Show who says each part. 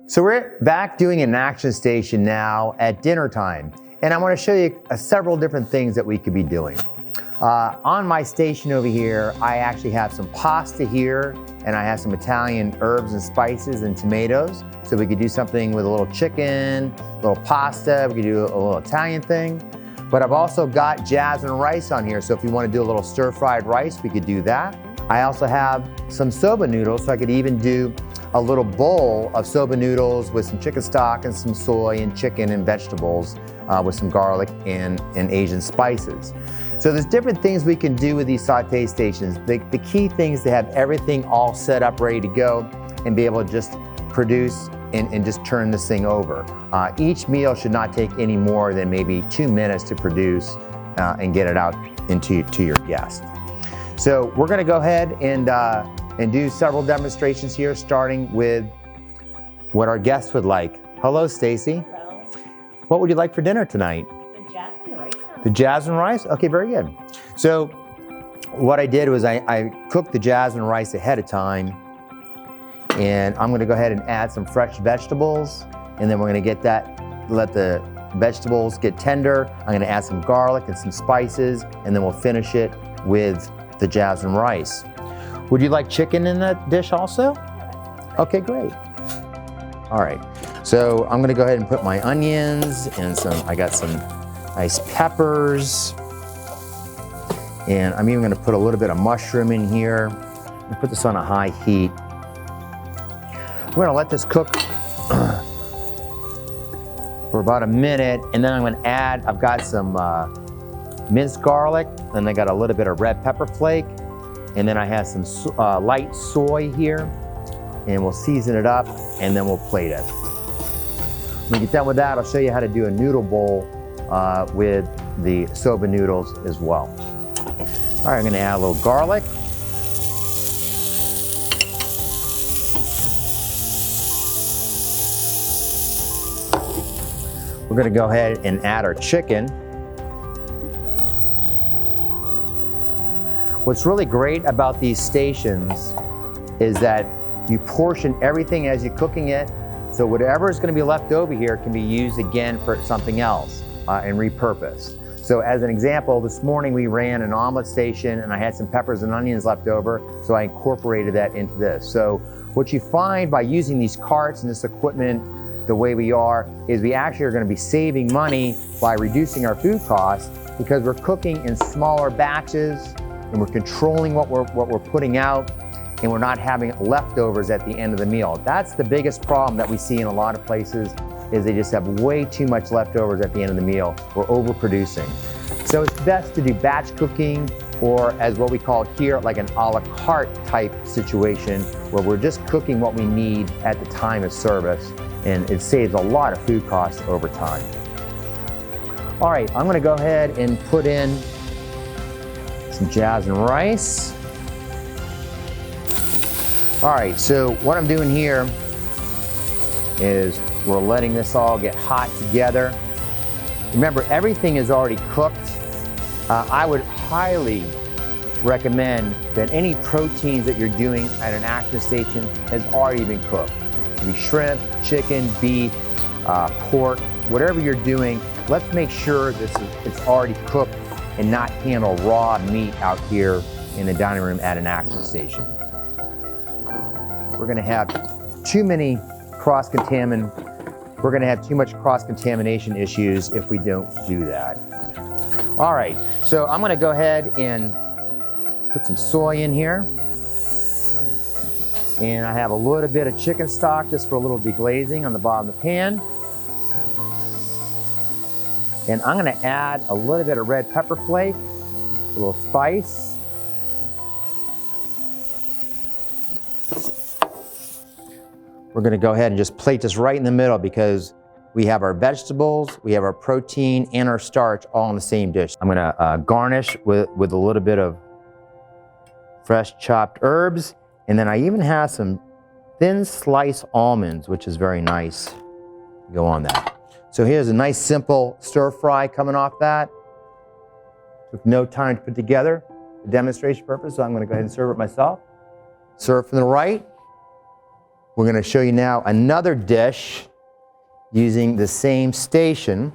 Speaker 1: So we're back doing an action station now at dinner time. And I want to show you several different things that we could be doing. On my station over here, I actually have some pasta here, and I have some Italian herbs and spices and tomatoes. So we could do something with a little chicken, a little pasta, we could do a little Italian thing. But I've also got jasmine rice on here, so if you want to do a little stir-fried rice, we could do that. I also have some soba noodles, so I could even do a little bowl of soba noodles with some chicken stock and some soy and chicken and vegetables with some garlic and Asian spices. So there's different things we can do with these saute stations. The key thing is to have everything all set up, ready to go, and be able to just produce and just turn this thing over. Each meal should not take any more than maybe 2 minutes to produce and get it out to your guest. So we're gonna go ahead and do several demonstrations here, starting with what our guests would like. Hello, Stacy.
Speaker 2: Hello.
Speaker 1: What would you like for dinner tonight?
Speaker 2: The jasmine rice.
Speaker 1: The jasmine rice? Okay, very good. So what I did was I cooked the jasmine rice ahead of time, and I'm gonna go ahead and add some fresh vegetables, and then we're gonna let the vegetables get tender. I'm gonna add some garlic and some spices, and then we'll finish it with the jasmine rice. Would you like chicken in that dish also? Okay, great. All right, so I'm gonna go ahead and put my onions and I got some nice peppers. And I'm even gonna put a little bit of mushroom in here. I'm gonna put this on a high heat. We're gonna let this cook for about a minute, and then I'm gonna add, I've got some minced garlic, and I got a little bit of red pepper flake, and then I have some light soy here, and we'll season it up, and then we'll plate it. When we get done with that, I'll show you how to do a noodle bowl with the soba noodles as well. All right, I'm gonna add a little garlic. We're gonna go ahead and add our chicken. What's really great about these stations is that you portion everything as you're cooking it, so whatever is gonna be left over here can be used again for something else and repurposed. So as an example, this morning we ran an omelet station and I had some peppers and onions left over, so I incorporated that into this. So what you find by using these carts and this equipment the way we are is we actually are gonna be saving money by reducing our food costs because we're cooking in smaller batches and we're controlling what we're putting out, and we're not having leftovers at the end of the meal. That's the biggest problem that we see in a lot of places, is they just have way too much leftovers at the end of the meal. We're overproducing. So it's best to do batch cooking, or as what we call here, like an a la carte type situation, where we're just cooking what we need at the time of service, and it saves a lot of food costs over time. All right, I'm gonna go ahead and put in some jasmine rice. All right, so what I'm doing here is we're letting this all get hot together. Remember, everything is already cooked. I would highly recommend that any proteins that you're doing at an action station has already been cooked. It could be shrimp, chicken, beef, pork, whatever you're doing, let's make sure it's already cooked and not handle raw meat out here in the dining room at an action station. We're gonna have too much cross-contamination issues if we don't do that. All right, so I'm gonna go ahead and put some soy in here. And I have a little bit of chicken stock just for a little deglazing on the bottom of the pan. And I'm gonna add a little bit of red pepper flake, a little spice. We're gonna go ahead and just plate this right in the middle because we have our vegetables, we have our protein, and our starch all in the same dish. I'm gonna garnish with a little bit of fresh chopped herbs, and then I even have some thin sliced almonds, which is very nice. Go on that. So here's a nice simple stir fry coming off that. Took no time to put together for demonstration purpose, so I'm gonna go ahead and serve it myself. Serve from the right. We're going to show you now another dish using the same station.